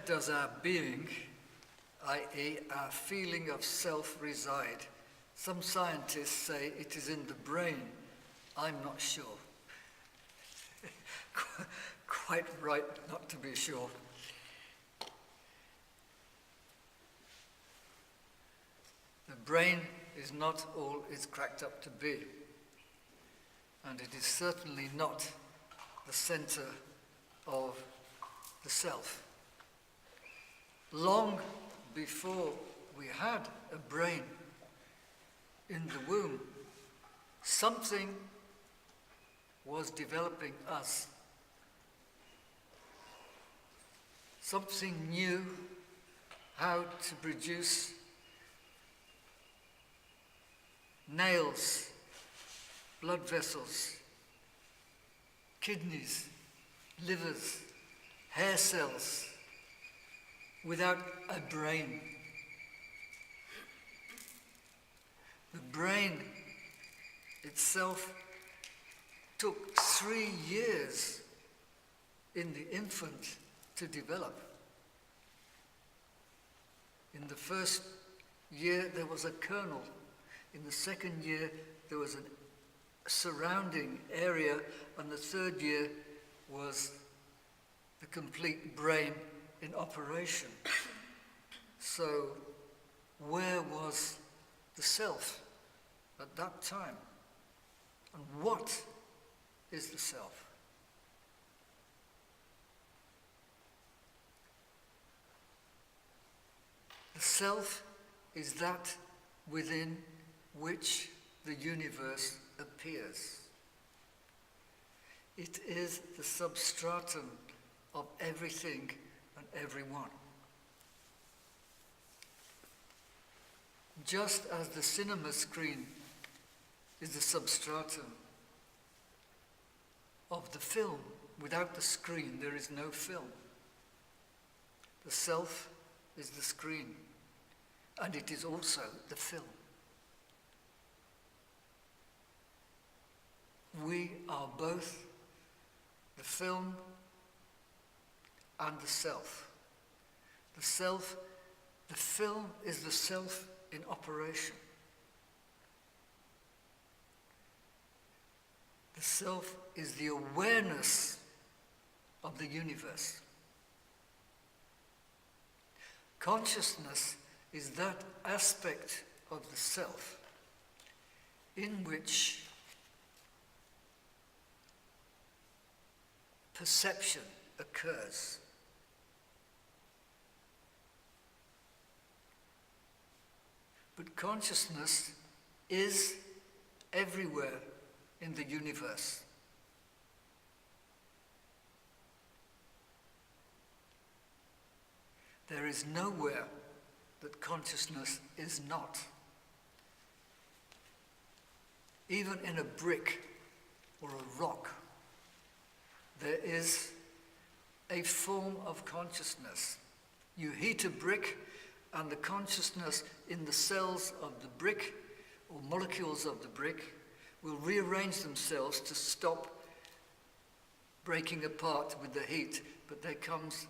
does our being, i.e. our feeling of self, reside? Some scientists say it is in the brain. I'm not sure. Quite right not to be sure. The brain is not all it's cracked up to be, and it is certainly not the center of the self. Long before we had a brain in the womb, something was developing us. Something knew how to produce nails, blood vessels, kidneys, livers, hair cells, without a brain. The brain itself took 3 years in the infant to develop. In the first year there was a kernel. In the second year there was a surrounding area, and the third year was the complete brain in operation. So where was the self at that time? And what is the self? The self is that within which the universe appears. It is the substratum of everything and everyone. Just as the cinema screen is the substratum of the film. Without the screen, there is no film. The self is the screen, and it is also the film. We are both the film and the self. The self, the film is the self in operation. The self is the awareness of the universe. Consciousness is that aspect of the self in which perception occurs. But consciousness is everywhere in the universe. There is nowhere that consciousness is not. Even in a brick or a rock, there is a form of consciousness. You heat a brick, and the consciousness in the cells of the brick, or molecules of the brick, will rearrange themselves to stop breaking apart with the heat. But there comes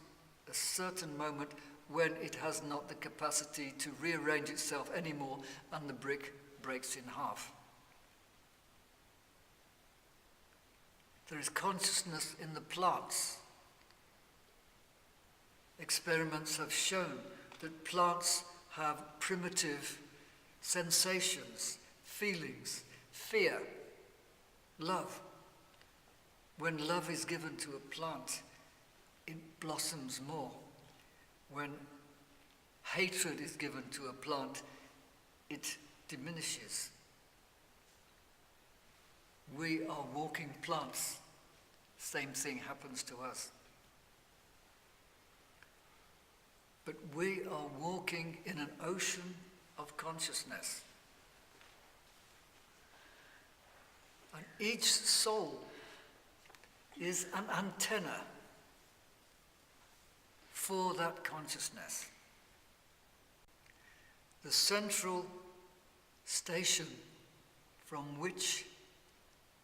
a certain moment when it has not the capacity to rearrange itself anymore, and the brick breaks in half. There is consciousness in the plants. Experiments have shown that plants have primitive sensations, feelings, fear, love. When love is given to a plant, it blossoms more. When hatred is given to a plant, it diminishes. We are walking plants. Same thing happens to us. But we are walking in an ocean of consciousness. And each soul is an antenna for that consciousness. The central station from which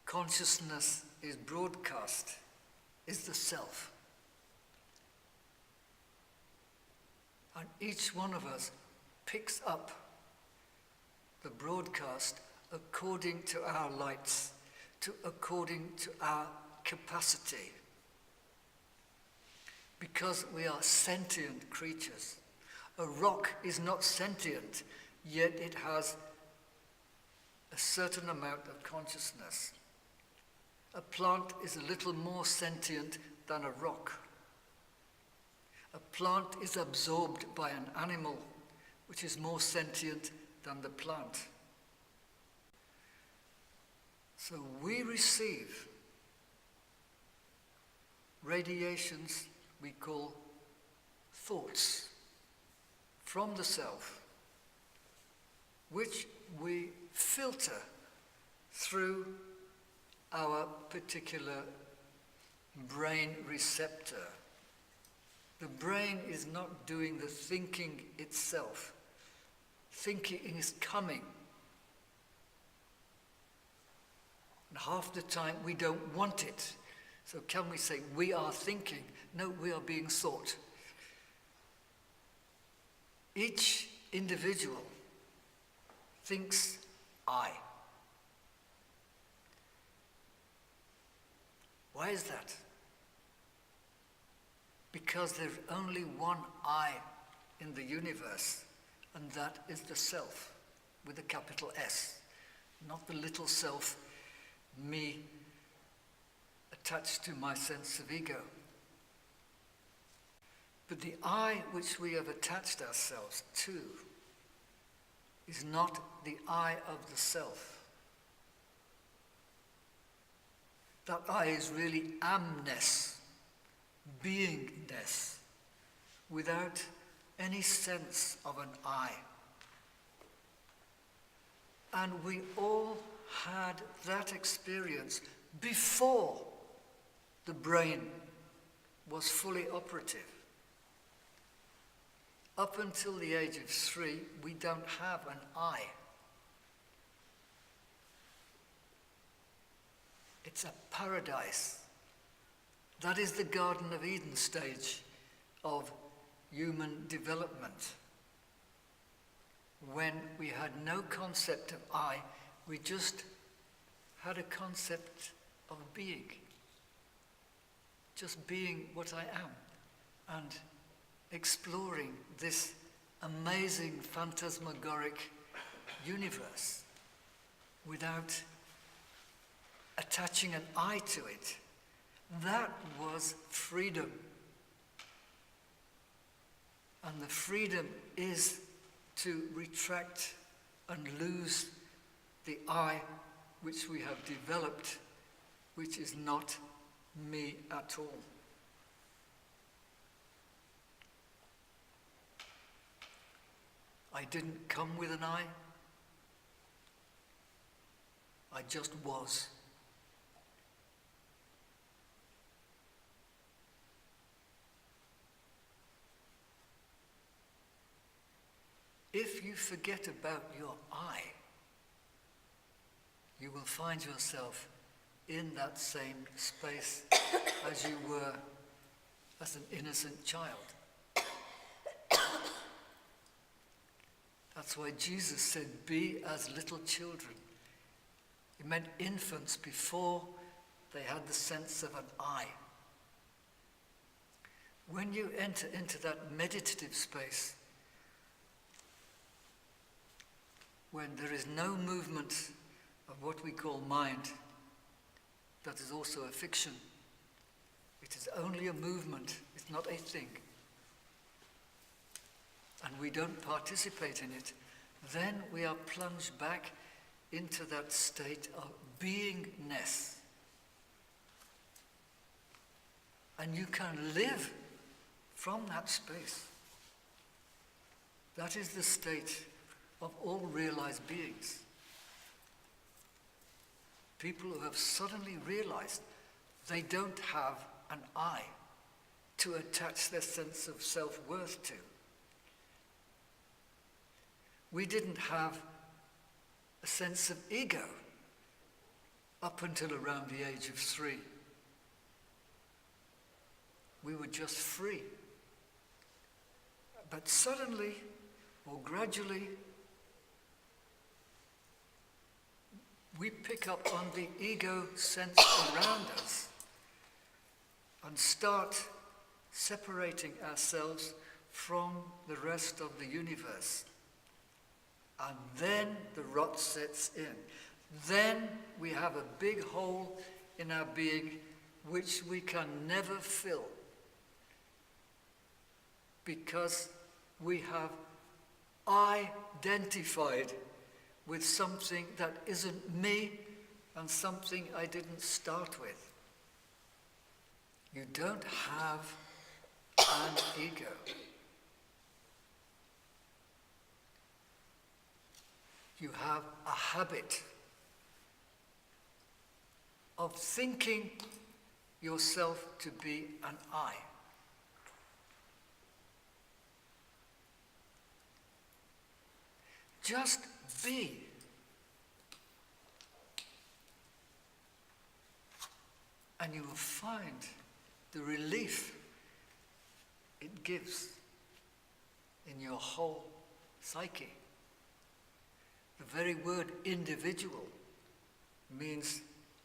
consciousness is broadcast is the self. And each one of us picks up the broadcast according to our lights, according to our capacity. Because we are sentient creatures. A rock is not sentient, yet it has a certain amount of consciousness. A plant is a little more sentient than a rock. A plant is absorbed by an animal which is more sentient than the plant. So we receive radiations we call thoughts from the self, which we filter through our particular brain receptor. The brain is not doing the thinking itself. Thinking is coming. And half the time we don't want it. So can we say we are thinking? No, we are being thought. Each individual thinks I. Why is that? Because there's only one I in the universe, and that is the self, with a capital S, not the little self, me, attached to my sense of ego. But the I which we have attached ourselves to is not the I of the self. That I is really amness, beingness, without any sense of an I. And we all had that experience before the brain was fully operative. Up until the age of 3, we don't have an I. It's a paradise. That is the Garden of Eden stage of human development. When we had no concept of I, we just had a concept of being. Just being what I am. And exploring this amazing phantasmagoric universe without attaching an I to it. That was freedom. And the freedom is to retract and lose the I which we have developed, which is not me at all. I didn't come with an I just was. If you forget about your I, you will find yourself in that same space as you were as an innocent child. That's why Jesus said, be as little children. He meant infants before they had the sense of an I. When you enter into that meditative space, when there is no movement of what we call mind, that is also a fiction. It is only a movement, it's not a thing. And we don't participate in it, then we are plunged back into that state of beingness. And you can live from that space. That is the state of all realized beings. People who have suddenly realized they don't have an I to attach their sense of self-worth to. We didn't have a sense of ego up until around the age of 3. We were just free. But suddenly or gradually, we pick up on the ego sense around us and start separating ourselves from the rest of the universe. And then the rot sets in. Then we have a big hole in our being which we can never fill, because we have identified with something that isn't me and something I didn't start with. You don't have an ego. You have a habit of thinking yourself to be an I. Just be. And you will find the relief it gives in your whole psyche. The very word individual means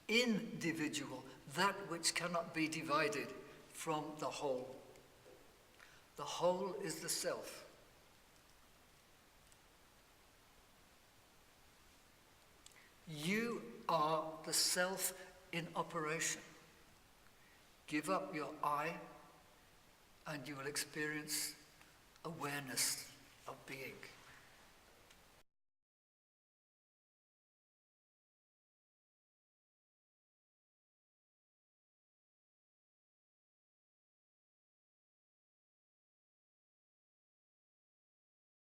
individual, that which cannot be divided from the whole. The whole is the self. You are the self in operation. Give up your I, and you will experience awareness of being.